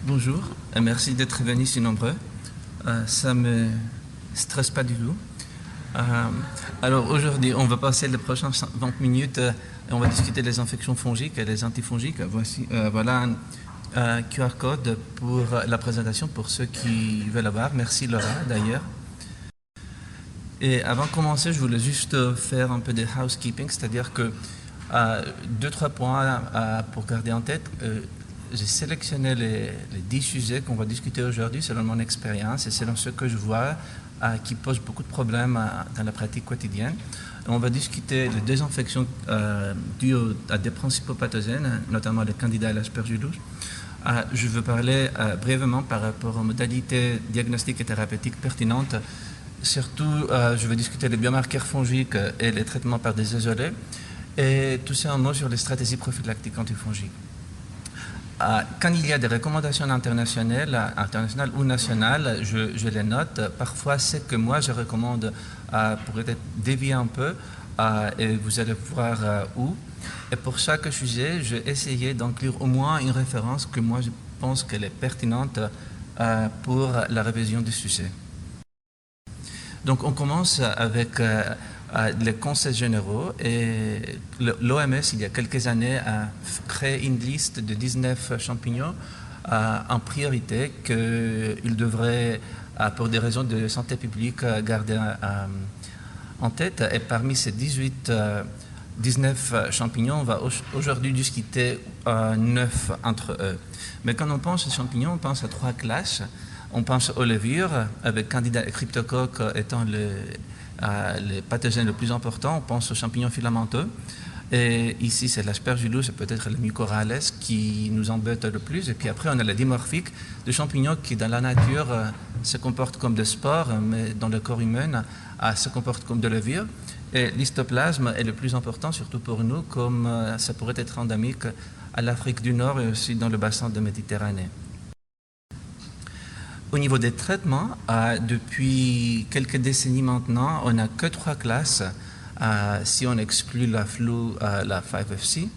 Bonjour, et merci d'être venus si nombreux. Ça me stresse pas du tout. Euh, alors aujourd'hui, on va passer les prochaines 20 minutes et on va discuter des infections fongiques et des antifongiques. Voilà un QR code pour la présentation pour ceux qui veulent avoir. Merci Laura d'ailleurs. Et avant de commencer, je voulais juste faire un peu de housekeeping, c'est-à-dire que deux, trois points pour garder en tête. J'ai sélectionné les 10 sujets qu'on va discuter aujourd'hui selon mon expérience et selon ce que je vois qui posent beaucoup de problèmes dans la pratique quotidienne. On va discuter des deux infections dues à des principaux pathogènes, notamment les candidats à l'aspergillus. Je veux parler brièvement par rapport aux modalités diagnostiques et thérapeutiques pertinentes. Surtout, je vais discuter les biomarqueurs fongiques et les traitements par des isolés. Et tout ça en mot sur les stratégies prophylactiques antifongiques. Quand il y a des recommandations internationales ou nationales, je les note. Parfois, ce que moi je recommande pourrait être dévié un peu, et vous allez voir où. Et pour chaque sujet, j'ai essayé d'inclure au moins une référence que moi je pense qu'elle est pertinente pour la révision du sujet. Donc on commence avec les conseils généraux et l'OMS, il y a quelques années, a créé une liste de 19 champignons en priorité qu'ils devraient, pour des raisons de santé publique, garder en tête. Et parmi ces 19 champignons, on va aujourd'hui discuter 9 entre eux. Mais quand on pense aux champignons, on pense à 3 classes. On pense aux levures, avec Candida et Cryptocoque étant les pathogènes les plus importants. On pense aux champignons filamenteux. Et ici, c'est l'aspergillus et peut-être le Mycorrhales qui nous embête le plus. Et puis après, on a les dimorphiques, des champignons qui, dans la nature, se comportent comme des spores, mais dans le corps humain, se comportent comme des levures. Et l'histoplasme est le plus important, surtout pour nous, comme ça pourrait être endémique à l'Afrique du Nord et aussi dans le bassin de Méditerranée. Au niveau des traitements, depuis quelques décennies maintenant, on n'a que 3 classes, si on exclut la flu, la 5FC.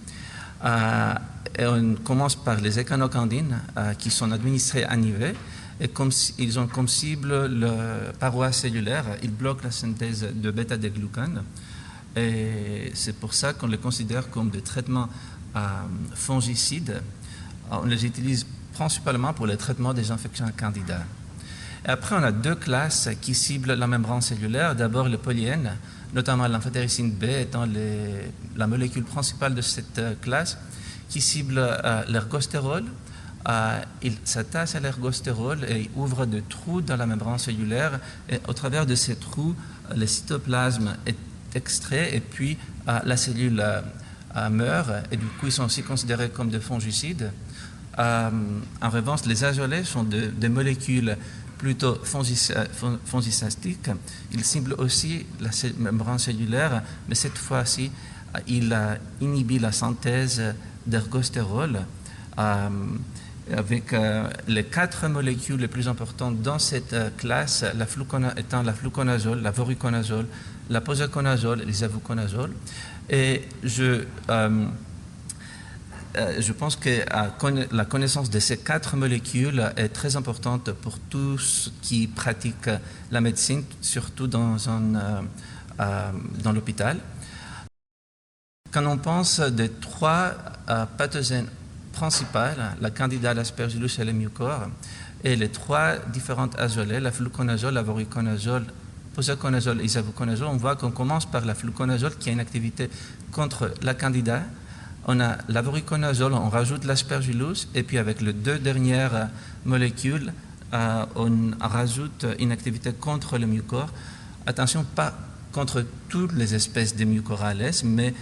Et on commence par les échinocandines, qui sont administrés à IV. Et ils ont comme cible le paroi cellulaire, ils bloquent la synthèse de bêta-glucane. Et c'est pour ça qu'on les considère comme des traitements fongicides. On les utilise principalement pour le traitement des infections candida. Et après, on a 2 classes qui ciblent la membrane cellulaire. D'abord, le polyène, notamment l'amphotéricine B étant la molécule principale de cette classe, qui cible l'ergostérol. Il s'attache à l'ergostérol et il ouvre des trous dans la membrane cellulaire. Et au travers de ces trous, le cytoplasme est extrait et puis la cellule meurt. Et du coup, ils sont aussi considérés comme des fongicides. En revanche, les azolés sont des molécules plutôt fongicastiques. Ils ciblent aussi la membrane cellulaire, mais cette fois-ci, ils inhibent la synthèse d'ergostérol. Avec les 4 molécules les plus importantes dans cette classe, étant la fluconazole, la voriconazole, la posaconazole et l'isavuconazole. Et je pense que la connaissance de ces 4 molécules est très importante pour tous qui pratiquent la médecine, surtout dans l'hôpital. Quand on pense des 3 pathogènes principaux, la Candida, l'aspergillus et le mycor, et les 3 différentes azolées, la fluconazole, la voriconazole, posaconazole et isavuconazole, on voit qu'on commence par la fluconazole qui a une activité contre la Candida. On a la voriconazole, on rajoute l'aspergillus, et puis avec les 2 dernières molécules, on rajoute une activité contre le mycor. Attention, pas contre toutes les espèces de mycorrhales, mais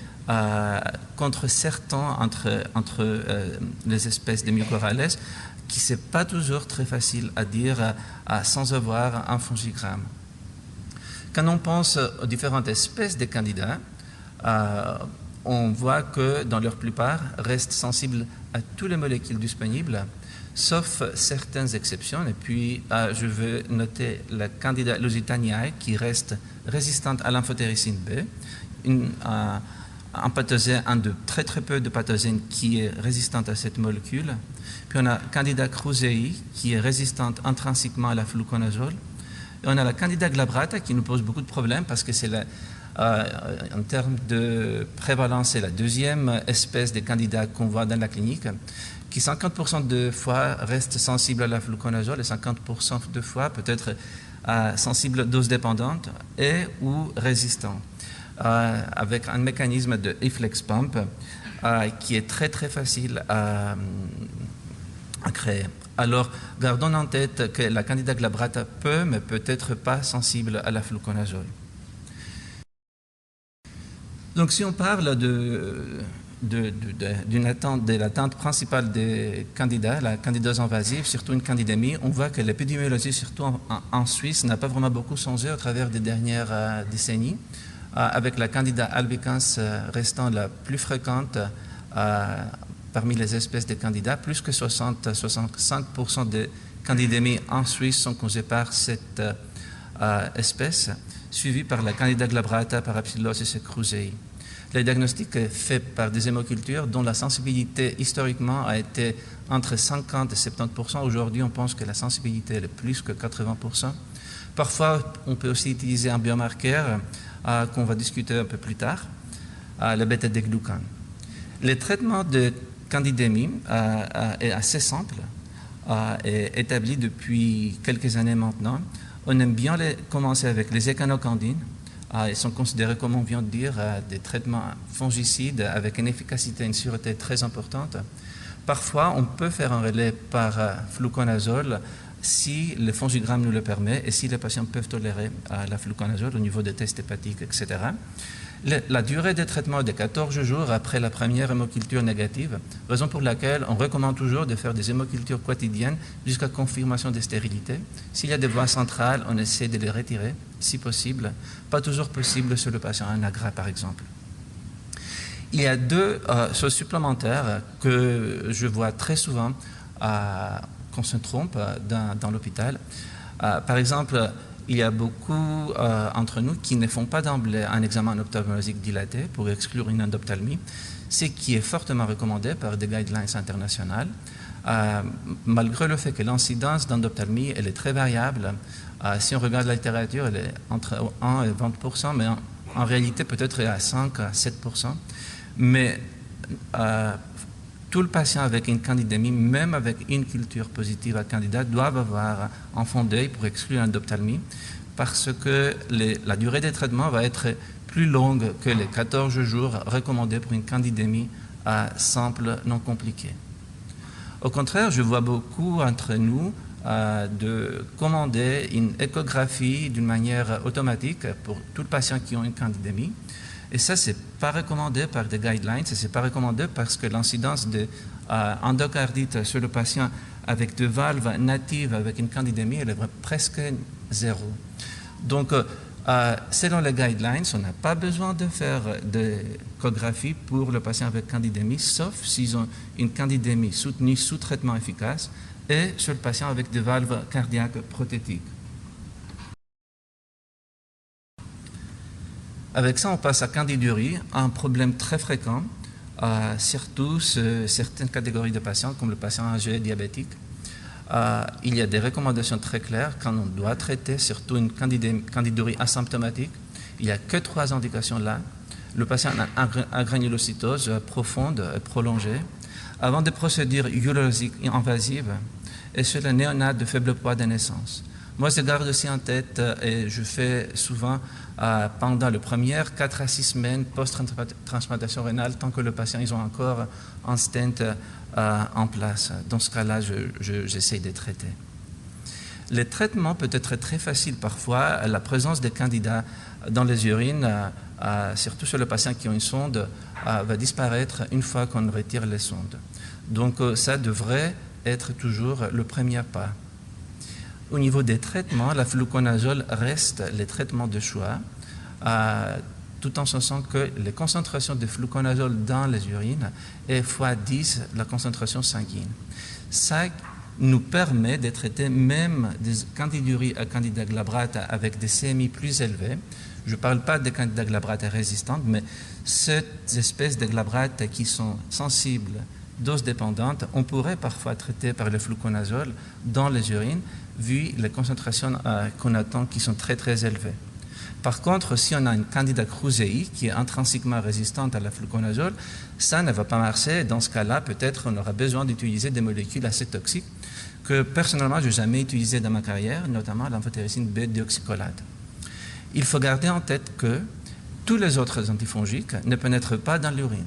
contre certains entre les espèces de mycorrhales, qui c'est pas toujours très facile à dire sans avoir un fongigramme. Quand on pense aux différentes espèces de candidats, on voit que dans leur plupart restent sensibles à toutes les molécules disponibles, sauf certaines exceptions. Et puis, je veux noter la Candida lusitaniae qui reste résistante à l'amphotéricine B, un pathogène, un de très peu de pathogènes qui est résistant à cette molécule. Puis on a Candida krusei qui est résistante intrinsèquement à la fluconazole. Et on a la Candida glabrata qui nous pose beaucoup de problèmes parce que c'est en termes de prévalence, c'est la deuxième espèce de candidats qu'on voit dans la clinique, qui 50% de fois reste sensible à la fluconazole et 50% de fois peut être sensible à dose dépendante et ou résistant, avec un mécanisme de efflex pump qui est très facile à créer. Alors, gardons en tête que la Candida glabrata peut, mais peut-être pas sensible à la fluconazole. Donc, si on parle de l'attente principale des candidats, la candidose invasive, surtout une candidémie, on voit que l'épidémiologie, surtout en Suisse, n'a pas vraiment beaucoup changé au travers des dernières décennies, avec la Candida albicans restant la plus fréquente parmi les espèces de candidats. Plus que 60-65% des candidémies en Suisse sont causées par cette espèce, suivie par la Candida glabrata, parapsilosis et krusei. Le diagnostic est fait par des hémocultures dont la sensibilité historiquement a été entre 50 et 70%. Aujourd'hui, on pense que la sensibilité est plus que 80%. Parfois, on peut aussi utiliser un biomarqueur qu'on va discuter un peu plus tard, le bêta-glucan. Le traitement de candidémie est assez simple et établi depuis quelques années maintenant. On aime bien commencer avec les échinocandines. Ils sont considérés, comme on vient de dire, des traitements fongicides avec une efficacité et une sûreté très importante. Parfois, on peut faire un relais par fluconazole si le fongigramme nous le permet et si les patients peuvent tolérer la fluconazole au niveau des tests hépatiques, etc. La durée de traitement est de 14 jours après la première hémoculture négative, raison pour laquelle on recommande toujours de faire des hémocultures quotidiennes jusqu'à confirmation de stérilité. S'il y a des voies centrales, on essaie de les retirer, si possible. Pas toujours possible sur le patient Anagra, par exemple. Il y a deux choses supplémentaires que je vois très souvent qu'on se trompe dans l'hôpital. Par exemple, il y a beaucoup entre nous qui ne font pas d'emblée un examen ophtalmologique dilaté pour exclure une endophtalmie, ce qui est fortement recommandé par des guidelines internationales, malgré le fait que l'incidence d'endophtalmie elle est très variable. Si on regarde la littérature, elle est entre 1 et 20%, mais en réalité peut-être à 5 à 7%. Mais tout le patient avec une candidémie, même avec une culture positive à candidat, doivent avoir un fond d'œil pour exclure l'endophtalmie parce que la durée des traitements va être plus longue que les 14 jours recommandés pour une candidémie simple, non compliquée. Au contraire, je vois beaucoup entre nous de commander une échographie d'une manière automatique pour tout le patient qui ont une candidémie. Et ça, ce n'est pas recommandé par des guidelines, ce n'est pas recommandé parce que l'incidence d'endocardite sur le patient avec des valves natives avec une candidémie, elle est presque zéro. Donc, selon les guidelines, on n'a pas besoin de faire d'échographie pour le patient avec candidémie, sauf s'ils ont une candidémie soutenue sous traitement efficace et sur le patient avec des valves cardiaques prothétiques. Avec ça, on passe à candidurie, un problème très fréquent, surtout sur certaines catégories de patients, comme le patient âgé diabétique. Il y a des recommandations très claires quand on doit traiter, surtout une candidurie asymptomatique. Il n'y a que 3 indications là. Le patient a une granulocytose profonde et prolongée, avant des procédures urologiques invasives et sur le néonat de faible poids de naissance. Moi, je garde aussi en tête et je fais souvent pendant les premières 4 à 6 semaines post-transplantation rénale, tant que le patient ils ont encore un stent en place. Dans ce cas-là, j'essaie de traiter. Le traitement peut être très facile parfois. La présence des candidats dans les urines, surtout sur les patients qui ont une sonde, va disparaître une fois qu'on retire les sondes. Donc, ça devrait être toujours le premier pas. Au niveau des traitements, la fluconazole reste le traitement de choix, tout en sachant que les concentrations de fluconazole dans les urines est x10 la concentration sanguine. Ça nous permet de traiter même des candiduries à Candida glabrata avec des CMI plus élevés. Je ne parle pas des Candida glabrata résistantes, mais Ces espèces de glabrates qui sont sensibles, dose dépendante, on pourrait parfois traiter par le fluconazole dans les urines, vu les concentrations qu'on attend qui sont très très élevées. Par contre, si on a une Candida krusei qui est intrinsèquement résistante à la fluconazole, ça ne va pas marcher. Dans ce cas-là, peut-être on aura besoin d'utiliser des molécules assez toxiques que personnellement je n'ai jamais utilisées dans ma carrière, notamment l'amphotericine B-déoxycholate. Il faut garder en tête que tous les autres antifongiques ne pénètrent pas dans l'urine.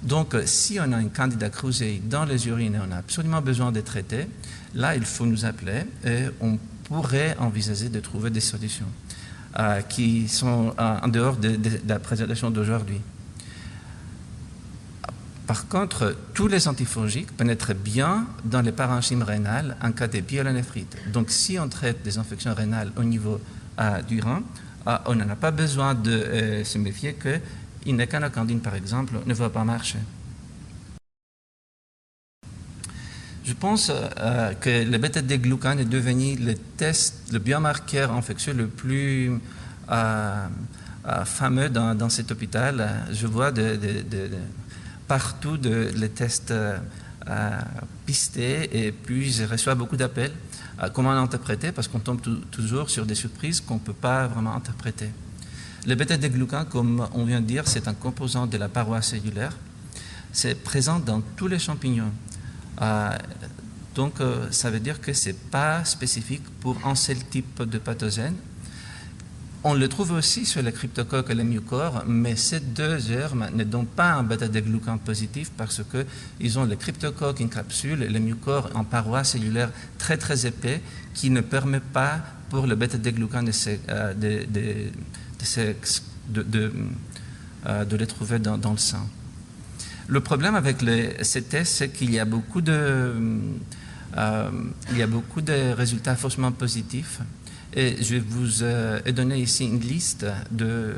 Donc, si on a une Candida krusei dans les urines et on a absolument besoin de traiter, là, il faut nous appeler et on pourrait envisager de trouver des solutions qui sont en dehors de la présentation d'aujourd'hui. Par contre, tous les antifongiques pénètrent bien dans les parenchymes rénales en cas de pyélonéphrite. Donc, si on traite des infections rénales au niveau du rein, on n'en a pas besoin de se méfier que une échinocandine, par exemple, ne va pas marcher. Je pense que le bêta-D-glucane est devenu le biomarqueur infectieux le plus fameux dans cet hôpital. Je vois partout les tests pistés et puis je reçois beaucoup d'appels. Comment l'interpréter? Parce qu'on tombe toujours sur des surprises qu'on ne peut pas vraiment interpréter. Le bêta-D-glucane, comme on vient de dire, c'est un composant de la paroi cellulaire. C'est présent dans tous les champignons. Donc, ça veut dire que ce n'est pas spécifique pour un seul type de pathogène. On le trouve aussi sur les cryptocoques et les mycores, mais ces deux germes ne donnent pas un bêta-D-glucane positif parce qu'ils ont les cryptocoques en capsule et les mycores en paroi cellulaire très très épais qui ne permet pas pour le bêta-D-glucane de les trouver dans le sang. Le problème avec ces tests, c'est qu'il y a beaucoup de résultats faussement positifs. Et je vous ai donné ici une liste de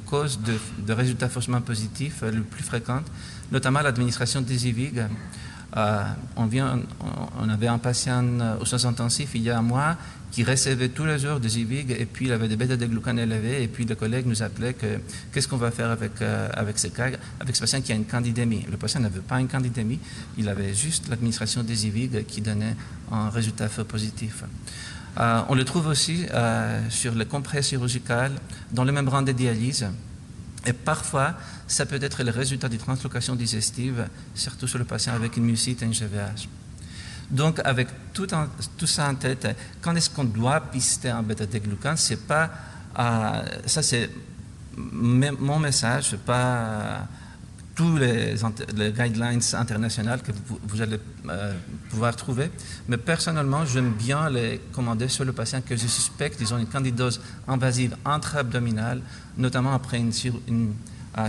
causes de résultats faussement positifs les plus fréquentes, notamment l'administration des IVIG. On avait un patient aux soins intensifs il y a un mois qui recevait tous les jours des IVIG et puis il avait des bêta-D-glucane élevés et puis le collègue nous appelait que qu'est-ce qu'on va faire avec ce cas, avec ce patient qui a une candidémie. Le patient n'avait pas une candidémie, il avait juste l'administration des IVIG qui donnait un résultat faux positif. On le trouve aussi sur les compresses chirurgicales, dans les membranes de dialyse. Et parfois, ça peut être le résultat des translocations digestives, surtout sur le patient avec une myocite et une GVH. Donc, avec tout ça en tête, quand est-ce qu'on doit pister un bêta-D-glucane? C'est pas, ça c'est mon message, pas tous les guidelines internationales que vous allez pouvoir trouver, mais personnellement, j'aime bien les commander sur le patient que je suspecte qu'ils ont une candidose invasive intra-abdominale, notamment après une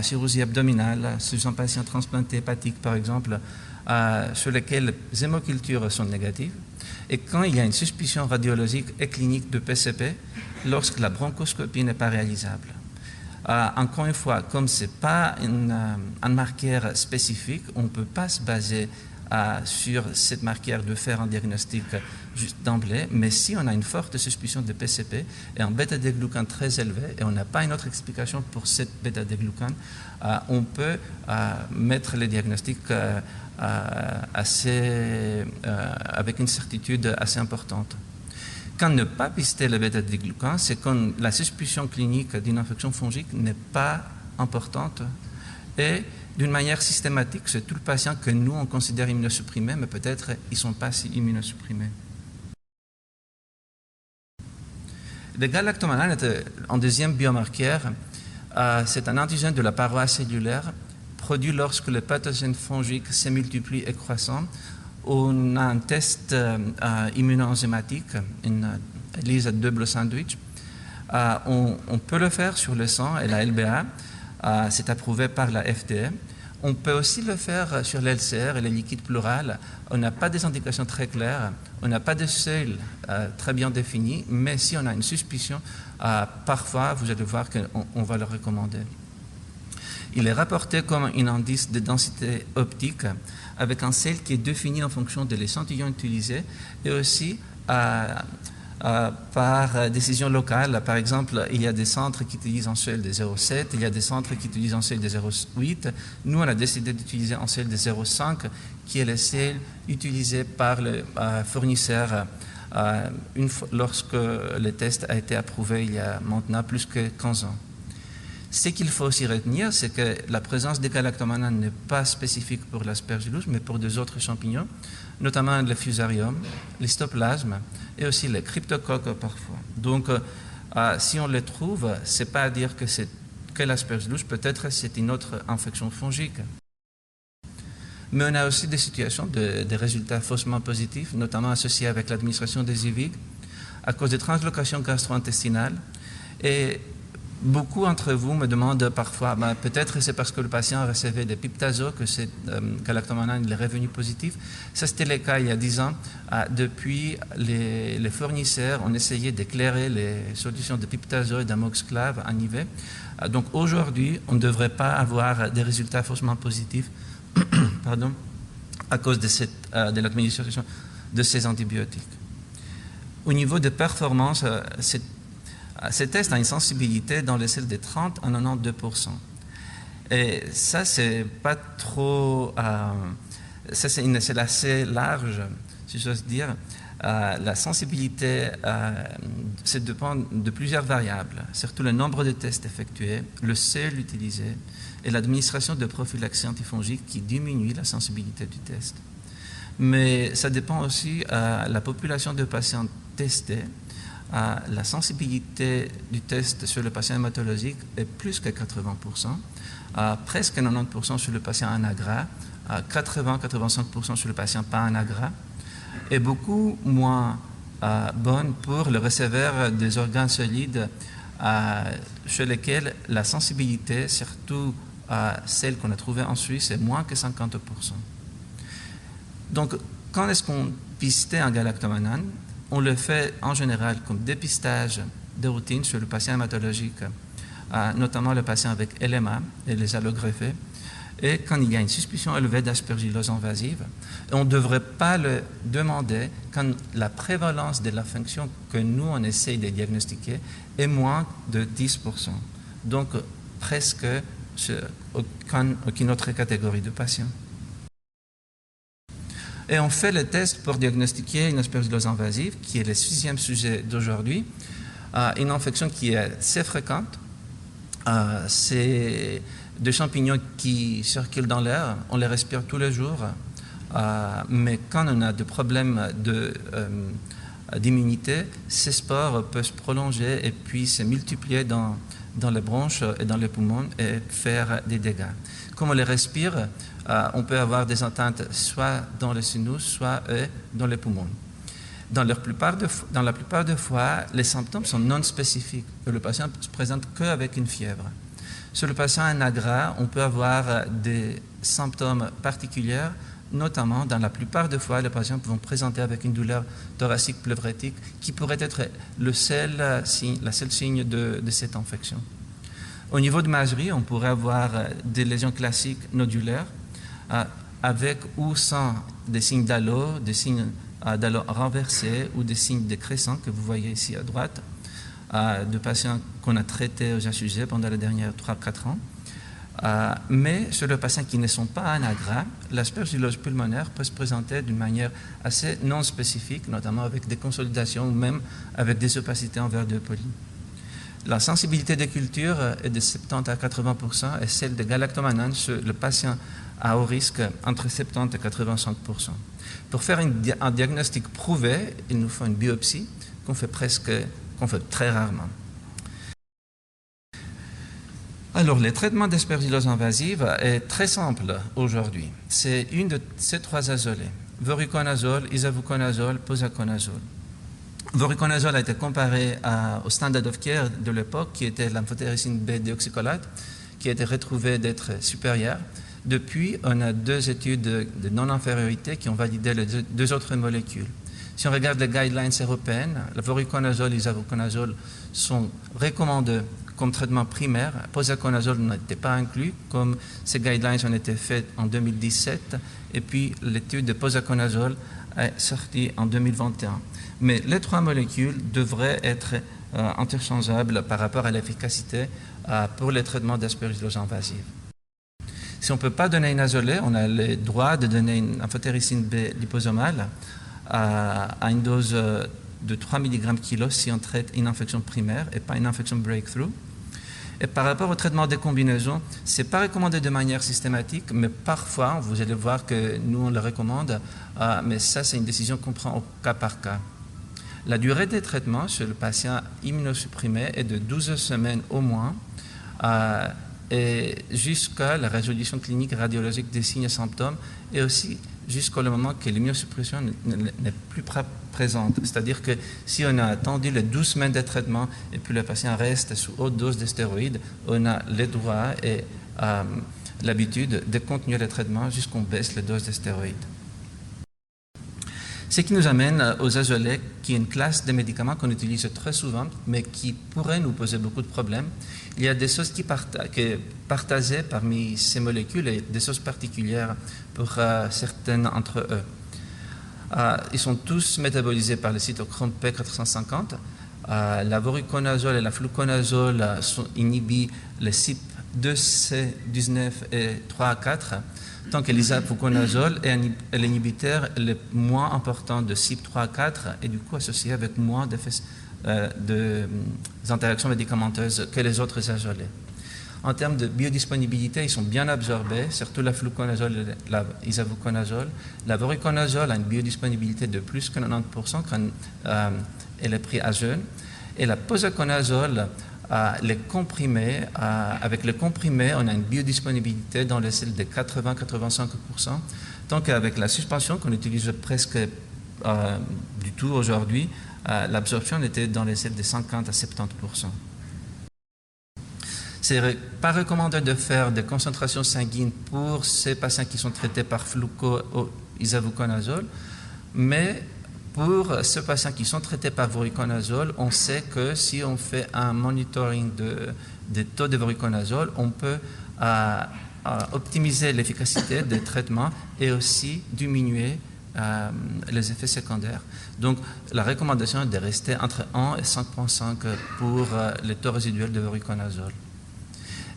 chirurgie abdominale, sur un patient transplanté hépatique par exemple, sur lesquels les hémocultures sont négatives, et quand il y a une suspicion radiologique et clinique de PCP, lorsque la bronchoscopie n'est pas réalisable. Encore une fois, comme ce n'est pas un marqueur spécifique, on ne peut pas se baser sur cette marqueur de faire un diagnostic juste d'emblée, mais si on a une forte suspicion de PCP et un bêta-D-glucane très élevé et on n'a pas une autre explication pour cette bêta-D-glucane, on peut mettre le diagnostic avec une certitude assez importante. Quand ne pas pister le bêta-D-glucane, c'est quand la suspicion clinique d'une infection fongique n'est pas importante et d'une manière systématique, c'est tout le patient que nous on considère immunosupprimés, mais peut-être ils ne sont pas si immunosupprimés. Le galactomannan est un deuxième biomarqueur. C'est un antigène de la paroi cellulaire produit lorsque les pathogènes fongiques se multiplient et croissent. On a un test immunoenzymatique, une ELISA double sandwich. On peut le faire sur le sang et la LBA. C'est approuvé par la FDA. On peut aussi le faire sur l'LCR et les liquides pleurales. On n'a pas des indications très claires, on n'a pas de seuil très bien défini, mais si on a une suspicion, parfois vous allez voir qu'on va le recommander. Il est rapporté comme un indice de densité optique avec un seuil qui est défini en fonction de l'échantillon utilisé et aussi par décision locale. Par exemple, il y a des centres qui utilisent un seuil de 0,7, il y a des centres qui utilisent un seuil de 0,8. Nous, on a décidé d'utiliser un seuil de 0,5, qui est le seuil utilisé par le fournisseur lorsque le test a été approuvé il y a maintenant plus que 15 ans. Ce qu'il faut aussi retenir, c'est que la présence des galactomananes n'est pas spécifique pour l'aspergillus, mais pour des autres champignons, notamment le fusarium, l'histoplasme et aussi les cryptocoques parfois. Donc, si on les trouve, ce n'est pas à dire que c'est que l'aspergillus, peut-être c'est une autre infection fongique. Mais on a aussi des situations de résultats faussement positifs, notamment associés avec l'administration des IVIG, à cause de translocations gastro-intestinales. Et beaucoup d'entre vous me demandent parfois, peut-être c'est parce que le patient recevait des piptazos que cette galactomanane est revenu positif. Ça, c'était le cas il y a 10 ans. Depuis, les fournisseurs ont essayé d'éclairer les solutions de piptazo et d'amoxiclave en IV. Donc aujourd'hui, on ne devrait pas avoir des résultats faussement positifs pardon, à cause de l'administration de ces antibiotiques. Au niveau de performance, ces tests ont une sensibilité dans les cells de 30 à 92%. Et ça, c'est pas trop... ça, c'est assez large, si j'ose dire. La sensibilité, ça dépend de plusieurs variables, surtout le nombre de tests effectués, le seuil utilisé et l'administration de prophylaxie antifongique qui diminue la sensibilité du test. Mais ça dépend aussi de la population de patients testés. La sensibilité du test sur le patient hématologique est plus que 80%, presque 90% sur le patient anagra, 80-85% sur le patient pas anagra, et beaucoup moins bonne pour le receveur des organes solides chez lesquels la sensibilité, surtout celle qu'on a trouvée en Suisse, est moins que 50%. Donc, quand est-ce qu'on piste un galactomanane? On le fait en général comme dépistage de routine sur le patient hématologique, notamment le patient avec LMA et les allogreffés, et quand il y a une suspicion élevée d'aspergillose invasive. On ne devrait pas le demander quand la prévalence de l'infection que nous, on essaye de diagnostiquer est moins de 10%. Donc, presque aucune autre catégorie de patients. Et on fait le test pour diagnostiquer une aspergillose invasive, qui est le 6e sujet d'aujourd'hui, une infection qui est assez fréquente. C'est des champignons qui circulent dans l'air, on les respire tous les jours, mais quand on a des problèmes d'immunité, ces spores peuvent se prolonger et puis se multiplier dans les bronches et dans les poumons et faire des dégâts. Comme on les respire, on peut avoir des atteintes soit dans le sinus, soit dans les poumons. Dans la plupart des fois, les symptômes sont non spécifiques. Le patient se présente qu'avec une fièvre. Sur le patient anagra, on peut avoir des symptômes particuliers, notamment dans la plupart des fois, les patients vont présenter avec une douleur thoracique pleurétique qui pourrait être la seule signe de cette infection. Au niveau de imagerie, on pourrait avoir des lésions classiques nodulaires avec ou sans des signes d'halo, des signes d'halo renversés ou des signes décrescents que vous voyez ici à droite, de patients qu'on a traités aux HUG pendant les dernières 3-4 ans. Mais chez les patients qui ne sont pas anagra, l'aspergillose pulmonaire peut se présenter d'une manière assez non spécifique, notamment avec des consolidations ou même avec des opacités en verre de poli. La sensibilité des cultures est de 70 à 80% et celle de galactomanane chez le patient à haut risque entre 70 et 85%. Pour faire un diagnostic prouvé, il nous faut une biopsie qu'on fait très rarement. Alors, le traitement d'aspergillose invasive est très simple aujourd'hui. C'est une de ces 3 azolés, voriconazole, isavuconazole, posaconazole. Voriconazole a été comparé au standard of care de l'époque, qui était l'amphotéricine B-déoxycholate, qui a été retrouvé d'être supérieur. Depuis, on a 2 études de non-infériorité qui ont validé les 2 autres molécules. Si on regarde les guidelines européennes, le voriconazole et l'isavuconazole sont recommandés comme traitement primaire. Posaconazole n'était pas inclus, comme ces guidelines ont été faites en 2017. Et puis, l'étude de posaconazole est sorti en 2021. Mais les 3 molécules devraient être interchangeables par rapport à l'efficacité pour les traitements d'aspergillose invasive. Si on ne peut pas donner une azolée, on a le droit de donner une amphotéricine B liposomale à une dose de 3 mg kg si on traite une infection primaire et pas une infection breakthrough. Et par rapport au traitement des combinaisons, ce n'est pas recommandé de manière systématique, mais parfois, vous allez voir que nous, on le recommande, mais ça, c'est une décision qu'on prend au cas par cas. La durée des traitements chez le patient immunosupprimé est de 12 semaines au moins, et jusqu'à la résolution clinique radiologique des signes et symptômes, et aussi jusqu'au moment que l'immunosuppression n'est plus présente. C'est-à-dire que si on a attendu les 12 semaines de traitement et puis le patient reste sous haute dose de stéroïdes, on a le droit et l'habitude de continuer le traitement jusqu'on baisse la dose de stéroïdes. Ce qui nous amène aux azolées, qui est une classe de médicaments qu'on utilise très souvent, mais qui pourrait nous poser beaucoup de problèmes. Il y a des choses qui partagées parmi ces molécules et des choses particulières pour certaines entre eux. Ils sont tous métabolisés par le cytochrome P450. La voriconazole et la fluconazole inhibent les CYP2C19 et 3 à 4, tant que l'isavuconazole est l'inhibiteur le moins important de CYP3 à 4 et du coup associé avec moins d'interactions médicamenteuses que les autres azolées. En termes de biodisponibilité, ils sont bien absorbés, surtout la fluconazole et l'isavuconazole. La voriconazole a une biodisponibilité de plus que 90% quand elle est prise à jeûne. Et la posaconazole, les comprimés, avec le comprimé, on a une biodisponibilité dans les cellules de 80-85%, tant qu'avec la suspension qu'on utilise presque du tout aujourd'hui, l'absorption était dans les cellules de 50 à 70%. Ce n'est pas recommandé de faire des concentrations sanguines pour ces patients qui sont traités par fluco ou isavuconazole, mais pour ceux patients qui sont traités par voriconazole, on sait que si on fait un monitoring des taux de voriconazole, on peut optimiser l'efficacité des traitements et aussi diminuer les effets secondaires. Donc, la recommandation est de rester entre 1 et 5,5 pour les taux résiduels de voriconazole.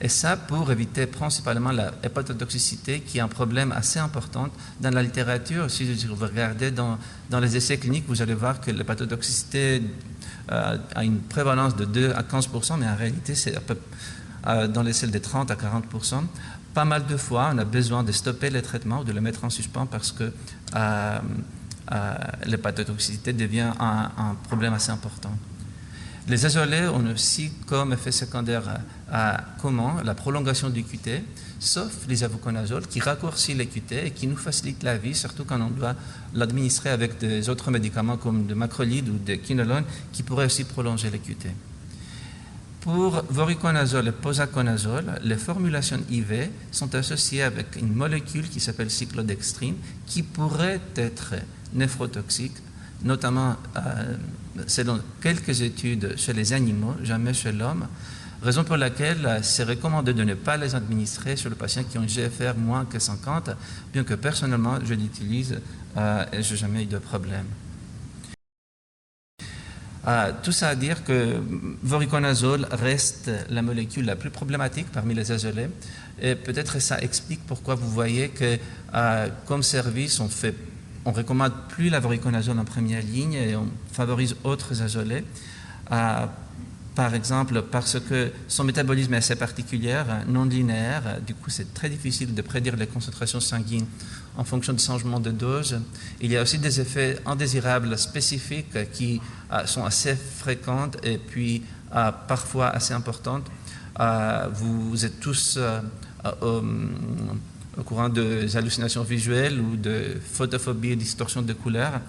Et ça pour éviter principalement la hépatotoxicité, qui est un problème assez important dans la littérature. Si vous regardez dans les essais cliniques, vous allez voir que l'hépatotoxicité a une prévalence de 2 à 15%, mais en réalité, c'est dans les cellules de 30 à 40%. Pas mal de fois, on a besoin de stopper les traitements ou de les mettre en suspens parce que l'hépatotoxicité devient un problème assez important. Les azolées ont aussi comme effet secondaire commun la prolongation du QT, sauf l'isavuconazole qui raccourcit les QT et qui nous facilite la vie, surtout quand on doit l'administrer avec des autres médicaments comme de macrolide ou de quinolone qui pourraient aussi prolonger les QT. Pour voriconazole et posaconazole, les formulations IV sont associées avec une molécule qui s'appelle cyclodextrine qui pourrait être néphrotoxique, notamment selon quelques études chez les animaux, jamais chez l'homme, raison pour laquelle c'est recommandé de ne pas les administrer sur les patients qui ont un GFR moins que 50, bien que personnellement je l'utilise et je n'ai jamais eu de problème. Tout ça à dire que voriconazole reste la molécule la plus problématique parmi les azolées et peut-être ça explique pourquoi vous voyez que comme service on ne recommande plus la voriconazole en première ligne et on favorise autres azolées, par exemple parce que son métabolisme est assez particulier, non linéaire, du coup c'est très difficile de prédire les concentrations sanguines en fonction du changement de dose. Il y a aussi des effets indésirables spécifiques qui sont assez fréquents et puis parfois assez importantes. Vous êtes tous au courant des hallucinations visuelles ou de photophobie et distorsion de couleurs,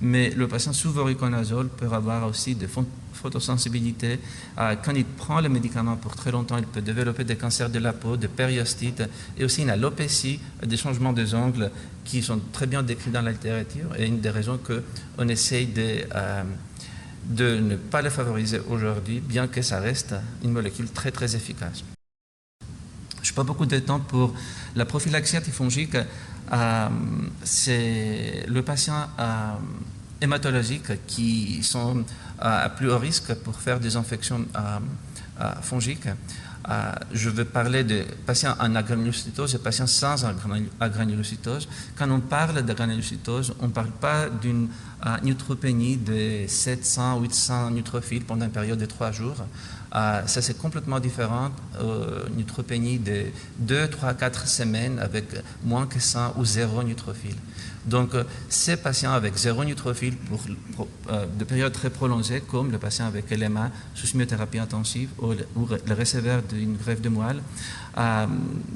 mais le patient sous voriconazole peut avoir aussi des photosensibilités. Quand il prend le médicament pour très longtemps, il peut développer des cancers de la peau, des périostites et aussi une alopécie, des changements des ongles qui sont très bien décrits dans la littérature et une des raisons qu'on essaye de ne pas les favoriser aujourd'hui, bien que ça reste une molécule très très efficace. Je n'ai pas beaucoup de temps pour la prophylaxie antifongique. c'est le patient hématologique qui sont à plus haut risque pour faire des infections fongiques. Je veux parler de patients en agranulocytose et patients sans agranulocytose. Quand on parle d'agranulocytose, on ne parle pas d'une neutropénie de 700-800 neutrophils pendant une période de 3 jours. Ça, c'est complètement différent d'une neutropénie de 2, 3, 4 semaines avec moins que 100 ou 0 neutrophils. Donc, ces patients avec 0 neutrophile pour de périodes très prolongées, comme le patient avec LMA sous chimiothérapie intensive ou le receveur d'une greffe de moelle,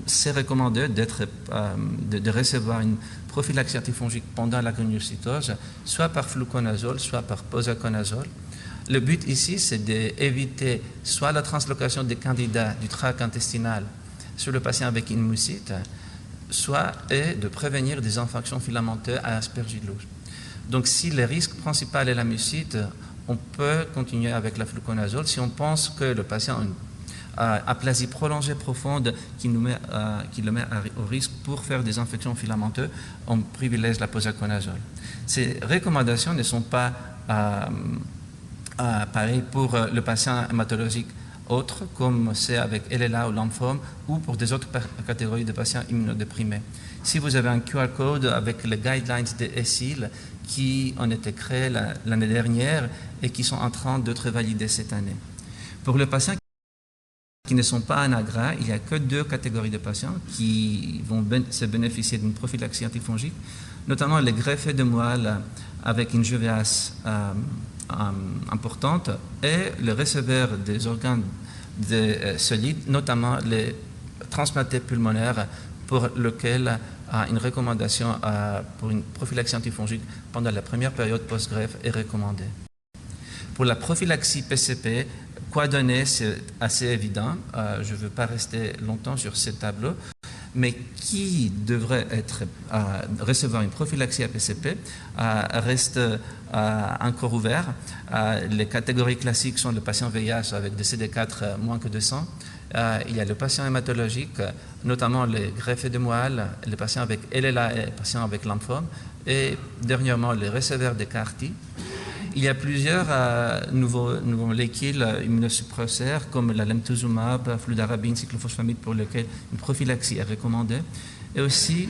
c'est recommandé de recevoir une prophylaxie antifongique pendant la granulocytose, soit par fluconazole, soit par posaconazole. Le but ici, c'est d'éviter soit la translocation des candidats du tract intestinal sur le patient avec une mucite, soit de prévenir des infections filamenteuses à aspergillose. Donc, si le risque principal est la mucite, on peut continuer avec la fluconazole. Si on pense que le patient a une aplasie prolongée profonde qui le met au risque pour faire des infections filamenteuses, on privilégie la posaconazole. Ces recommandations ne sont pas pareilles pour le patient hématologique autres, comme c'est avec LLA ou lymphome, ou pour des autres catégories de patients immunodéprimés. Si vous avez un QR code avec les guidelines de ESIL qui ont été créés l'année dernière et qui sont en train d'être validés cette année. Pour les patients qui ne sont pas en agra, il n'y a que 2 catégories de patients qui vont se bénéficier d'une prophylaxie antifongique, notamment les greffés de moelle avec une GVAS importante et le receveur des organes solides, notamment les transplantés pulmonaires pour lesquels une recommandation pour une prophylaxie antifongique pendant la première période post-greffe est recommandée. Pour la prophylaxie PCP, quoi donner, c'est assez évident. Je ne veux pas rester longtemps sur ce tableau. Mais qui devrait recevoir une prophylaxie à PCP reste encore ouvert. Les catégories classiques sont le patient VIH avec des CD4 moins que 200. Il y a le patient hématologique, notamment les greffés de moelle, les patients avec LLA et les patients avec lymphome, et dernièrement les receveurs de CAR-T. Il y a plusieurs nouveaux molécules immunosuppresseurs comme la lemtuzumab, fludarabine, cyclophosphamide pour lesquels une prophylaxie est recommandée. Et aussi,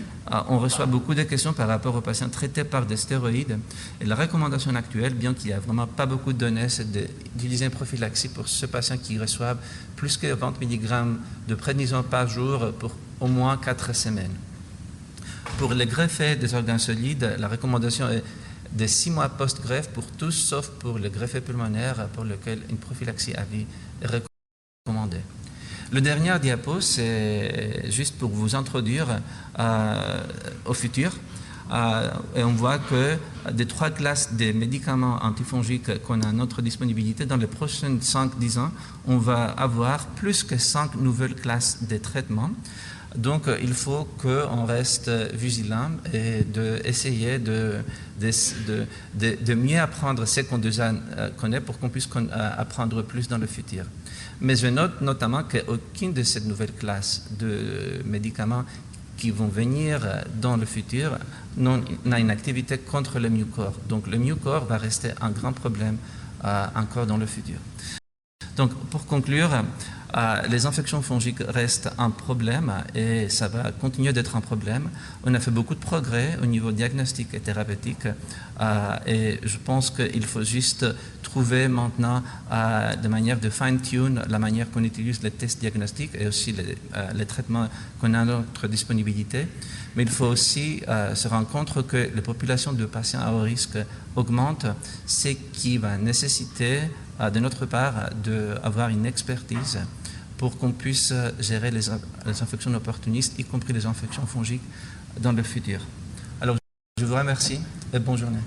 on reçoit beaucoup de questions par rapport aux patients traités par des stéroïdes. Et la recommandation actuelle, bien qu'il n'y ait vraiment pas beaucoup de données, c'est d'utiliser une prophylaxie pour ceux patients qui reçoivent plus que 20 mg de prédnisone par jour pour au moins 4 semaines. Pour les greffés des organes solides, la recommandation est de 6 mois post-greffe pour tous, sauf pour le greffé pulmonaire, pour lequel une prophylaxie à vie est recommandée. Le dernier diapo, c'est juste pour vous introduire au futur. Et on voit que des 3 classes de médicaments antifongiques qu'on a à notre disponibilité, dans les prochaines 5-10 ans, on va avoir plus que 5 nouvelles classes de traitements. Donc, il faut qu'on reste vigilant et d'essayer de mieux apprendre ce qu'on déjà connaît pour qu'on puisse apprendre plus dans le futur. Mais je note notamment qu'aucune de ces nouvelles classes de médicaments qui vont venir dans le futur n'a une activité contre le mucor. Donc, le mucor va rester un grand problème encore dans le futur. Donc, pour conclure, les infections fongiques restent un problème et ça va continuer d'être un problème. On a fait beaucoup de progrès au niveau diagnostique et thérapeutique et je pense qu'il faut juste trouver maintenant de manière de fine-tune la manière qu'on utilise les tests diagnostiques et aussi les traitements qu'on a à notre disponibilité. Mais il faut aussi se rendre compte que les populations de patients à haut risque augmentent, ce qui va nécessiter de notre part d'avoir une expertise pour qu'on puisse gérer les infections opportunistes, y compris les infections fongiques, dans le futur. Alors, je vous remercie et bonne journée.